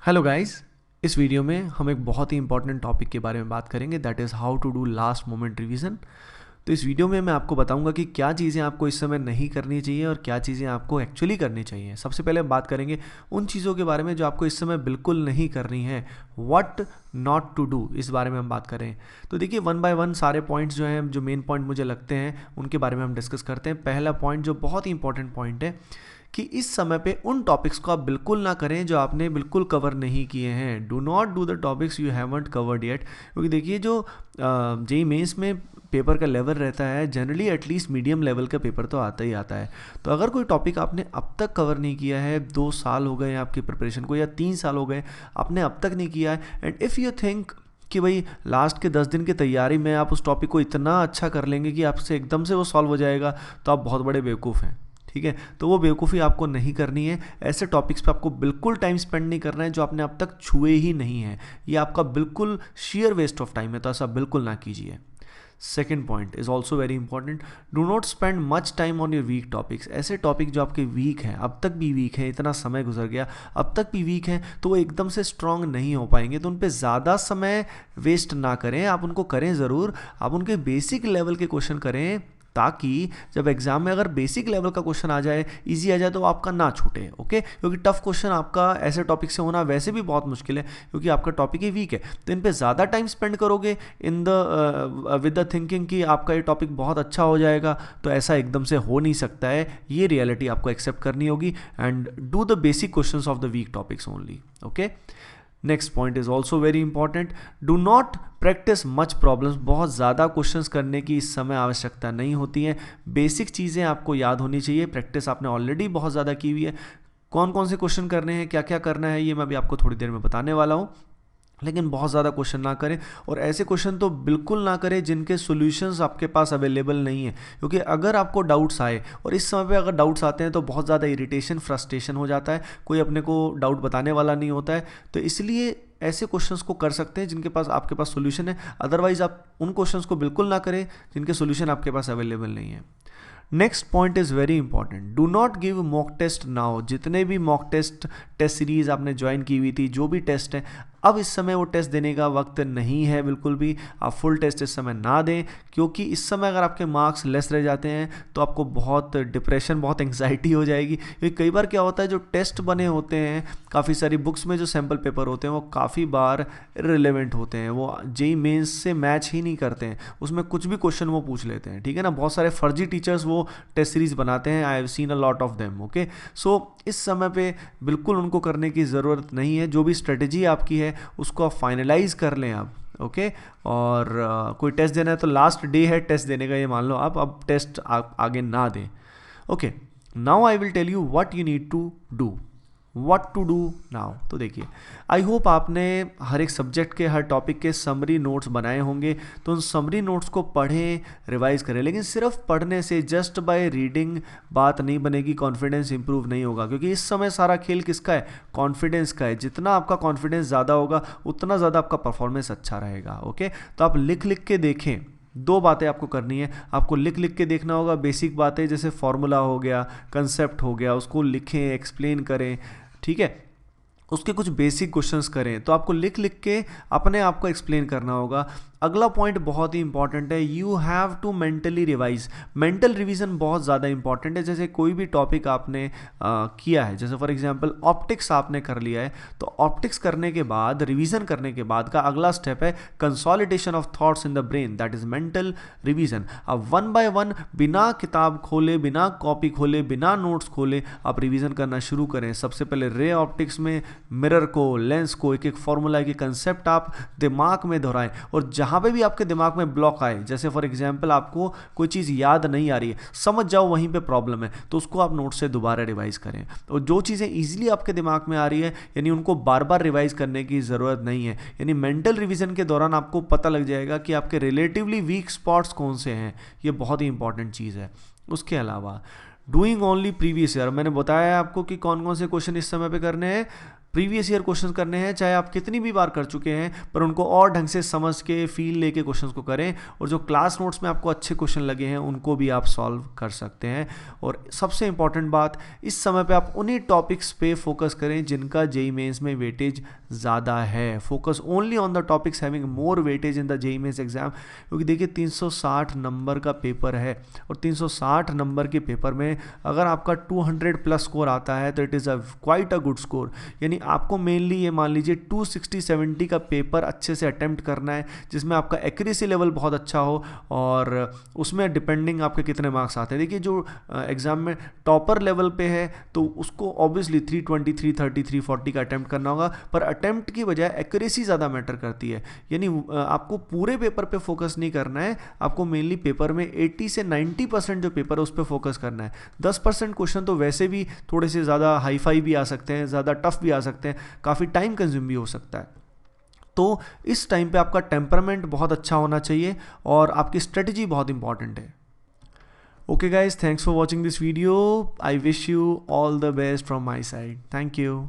Hello guys, इस video में हम एक बहुत ही इंपॉर्टेंट टॉपिक के बारे में बात करेंगे, that is how to do last moment revision. तो इस वीडियो में मैं आपको बताऊंगा कि क्या चीज़ें आपको इस समय नहीं करनी चाहिए और क्या चीज़ें आपको एक्चुअली करनी चाहिए। सबसे पहले हम बात करेंगे उन चीज़ों के बारे में जो आपको इस समय बिल्कुल नहीं करनी है, व्हाट नॉट टू डू, इस बारे में हम बात करें। तो देखिए, वन बाय वन सारे पॉइंट्स जो हैं, जो मेन पॉइंट मुझे लगते हैं उनके बारे में हम डिस्कस करते हैं। पहला पॉइंट जो बहुत ही इंपॉर्टेंट पॉइंट है कि इस समय पे उन टॉपिक्स को आप बिल्कुल ना करें जो आपने बिल्कुल कवर नहीं किए हैं। Do not do the topics you haven't covered yet. क्योंकि देखिए, जो जेईई मेंस में पेपर का लेवल रहता है, जनरली एटलीस्ट मीडियम लेवल का पेपर तो आता ही आता है। तो अगर कोई टॉपिक आपने अब तक कवर नहीं किया है, 2 साल हो गए आपकी प्रिपरेशन को या 3 साल हो गए आपने अब तक नहीं किया है, एंड इफ़ यू थिंक कि भाई लास्ट के 10 दिन की तैयारी में आप उस टॉपिक को इतना अच्छा कर लेंगे कि आपसे एकदम से वो सॉल्व हो जाएगा, तो आप बहुत बड़े बेवकूफ़ हैं। ठीक है, तो वो बेवकूफ़ी आपको नहीं करनी है। ऐसे टॉपिक्स पे आपको बिल्कुल टाइम स्पेंड नहीं करना है जो आपने अब तक छुए ही नहीं है। ये आपका बिल्कुल शेयर वेस्ट ऑफ टाइम है, तो ऐसा बिल्कुल ना कीजिए। Second point is also very important, do not spend much time on your weak topics. ऐसे टॉपिक जो आपके वीक हैं, अब तक भी वीक हैं, इतना समय गुजर गया, अब तक भी वीक हैं, तो वो एकदम से स्ट्रांग नहीं हो पाएंगे। तो उन पर ज़्यादा समय वेस्ट ना करें। आप उनको करें ज़रूर, आप उनके बेसिक लेवल के क्वेश्चन करें, ताकि जब एग्जाम में अगर बेसिक लेवल का क्वेश्चन आ जाए, इजी आ जाए, तो आपका ना छूटे। ओके, क्योंकि टफ क्वेश्चन आपका ऐसे टॉपिक से होना वैसे भी बहुत मुश्किल है, क्योंकि आपका टॉपिक ही वीक है। तो इन पे ज़्यादा टाइम स्पेंड करोगे in the with the thinking कि आपका ये टॉपिक बहुत अच्छा हो जाएगा, तो ऐसा एकदम से हो नहीं सकता है। ये रियलिटी आपको एक्सेप्ट करनी होगी, and do the basic questions of the weak topics only. Okay, next point is also very important, do not practice much problems. बहुत ज़्यादा क्वेश्चंस करने की इस समय आवश्यकता नहीं होती है। बेसिक चीज़ें आपको याद होनी चाहिए। प्रैक्टिस आपने ऑलरेडी बहुत ज़्यादा की हुई है। कौन कौन से क्वेश्चन करने हैं, क्या क्या करना है, ये मैं अभी आपको थोड़ी देर में बताने वाला हूँ। लेकिन बहुत ज़्यादा क्वेश्चन ना करें, और ऐसे क्वेश्चन तो बिल्कुल ना करें जिनके सॉल्यूशंस आपके पास अवेलेबल नहीं है। क्योंकि अगर आपको डाउट्स आए, और इस समय पे अगर डाउट्स आते हैं, तो बहुत ज़्यादा इरिटेशन, फ्रस्ट्रेशन हो जाता है, कोई अपने को डाउट बताने वाला नहीं होता है। तो इसलिए ऐसे क्वेश्चंस को कर सकते हैं जिनके पास आपके पास सॉल्यूशन है। अदरवाइज आप उन क्वेश्चंस को बिल्कुल ना करें जिनके सॉल्यूशन आपके पास अवेलेबल नहीं है। Next point is very important, do not give mock test now. जितने भी मॉक टेस्ट सीरीज़ आपने ज्वाइन की हुई थी, जो भी टेस्ट हैं, अब इस समय वो टेस्ट देने का वक्त नहीं है बिल्कुल भी। आप फुल टेस्ट इस समय ना दें, क्योंकि इस समय अगर आपके मार्क्स लेस रह जाते हैं तो आपको बहुत डिप्रेशन, बहुत एंग्जाइटी हो जाएगी। क्योंकि कई बार क्या होता है, जो टेस्ट बने होते हैं काफ़ी सारी बुक्स में, जो सैम्पल पेपर होते हैं, वो काफ़ी बार इररिलेवेंट होते हैं, वो जेईई मेंस से मैच ही नहीं करते हैं। उसमें कुछ भी क्वेश्चन वो पूछ लेते हैं, ठीक है ना। बहुत सारे फर्जी टीचर्स वो टेस्ट सीरीज बनाते हैं, I have seen a lot of them. Okay, so इस समय पे बिल्कुल उनको करने की ज़रूरत नहीं है। जो भी स्ट्रेटजी आपकी है उसको आप फाइनलाइज कर लें आप। ओके, और कोई टेस्ट देना है तो लास्ट डे है टेस्ट देने का, ये मान लो आप, अब टेस्ट आगे ना दें। Okay, now I will tell you what you need to do, what to do now. तो देखिए, आई होप आपने हर एक सब्जेक्ट के, हर टॉपिक के समरी नोट्स बनाए होंगे। तो उन समरी नोट्स को पढ़ें, रिवाइज करें। लेकिन सिर्फ पढ़ने से, जस्ट बाय रीडिंग, बात नहीं बनेगी, कॉन्फिडेंस इंप्रूव नहीं होगा। क्योंकि इस समय सारा खेल किसका है? कॉन्फिडेंस का है। जितना आपका कॉन्फिडेंस ज़्यादा होगा, उतना ज़्यादा आपका परफॉर्मेंस अच्छा रहेगा। ओके, तो आप लिख लिख के देखें। 2 बातें आपको करनी है, आपको लिख लिख के देखना होगा। बेसिक बातें जैसे फॉर्मूला हो गया, कंसेप्ट हो गया, उसको लिखें, एक्सप्लेन करें, ठीक है। उसके कुछ बेसिक क्वेश्चंस करें, तो आपको लिख लिख के अपने आप को एक्सप्लेन करना होगा। अगला पॉइंट बहुत ही इंपॉर्टेंट है, you have to mentally revise. Mental revision बहुत ज़्यादा इंपॉर्टेंट है। जैसे कोई भी टॉपिक आपने किया है, जैसे फॉर एग्जांपल ऑप्टिक्स आपने कर लिया है, तो ऑप्टिक्स करने के बाद, रिवीजन करने के बाद का अगला स्टेप है consolidation of thoughts in the brain, that is mental revision. अब 1 बाय 1 बिना किताब खोले, बिना कॉपी खोले, बिना नोट्स खोले आप रिवीजन करना शुरू करें। सबसे पहले रे ऑप्टिक्स में मिरर को, लेंस को, एक एक फॉर्मूला, एक कंसेप्ट आप दिमाग में दोहराएं। और जहाँ पे भी आपके दिमाग में ब्लॉक आए, जैसे फॉर एग्जांपल आपको कोई चीज़ याद नहीं आ रही है, समझ जाओ वहीं पे प्रॉब्लम है, तो उसको आप नोट से दोबारा रिवाइज करें। और जो चीज़ें ईजिली आपके दिमाग में आ रही है, यानी उनको बार बार रिवाइज करने की ज़रूरत नहीं है। यानी मेंटल रिवीजन के दौरान आपको पता लग जाएगा कि आपके रिलेटिवली वीक स्पॉट्स कौन से हैं। ये बहुत ही इंपॉर्टेंट चीज़ है। उसके अलावा डूइंग ओनली प्रीवियस ईयर, मैंने बताया आपको कि कौन कौन से क्वेश्चन इस समय पे करने हैं। प्रीवियस ईयर क्वेश्चंस करने हैं, चाहे आप कितनी भी बार कर चुके हैं, पर उनको और ढंग से समझ के फील लेके क्वेश्चंस को करें, और जो क्लास नोट्स में आपको अच्छे क्वेश्चन लगे हैं उनको भी आप सॉल्व कर सकते हैं। और सबसे इंपॉर्टेंट बात, इस समय पे आप उन्हीं टॉपिक्स पे फोकस करें जिनका जेईई मेंस में वेटेज ज़्यादा है। Focus only on the topics having more weightage in the JEE mains exam, क्योंकि देखिए 360 नंबर का पेपर है, और 360 नंबर के पेपर में अगर आपका 200 प्लस स्कोर आता है तो it is a quite a good score. यानी आपको मेनली ये मान लीजिए 260-70 का पेपर अच्छे से अटेम्प्ट करना है, जिसमें आपका एक्यूरेसी लेवल बहुत अच्छा हो, और उसमें डिपेंडिंग आपके कितने मार्क्स आते हैं। देखिए जो एग्ज़ाम में टॉपर लेवल पे है तो उसको ऑब्वियसली 320, 330, 340 का अटेम्प्ट करना होगा, पर अटेम्प्ट की बजाय एक्यूरेसी ज़्यादा मैटर करती है। यानी आपको पूरे पेपर पे फोकस नहीं करना है, आपको मेनली पेपर में 80 से 90% जो पेपर है उस पर फोकस करना है। 10% क्वेश्चन तो वैसे भी थोड़े से ज़्यादा हाई फाई भी आ सकते हैं, ज़्यादा टफ भी आ सकते हैं, काफ़ी टाइम कंज्यूम भी हो सकता है। तो इस टाइम पे आपका टेम्परामेंट बहुत अच्छा होना चाहिए और आपकी स्ट्रेटजी बहुत इंपॉर्टेंट है। Okay guys, thanks for watching this video. I wish you all the best from my side. Thank you.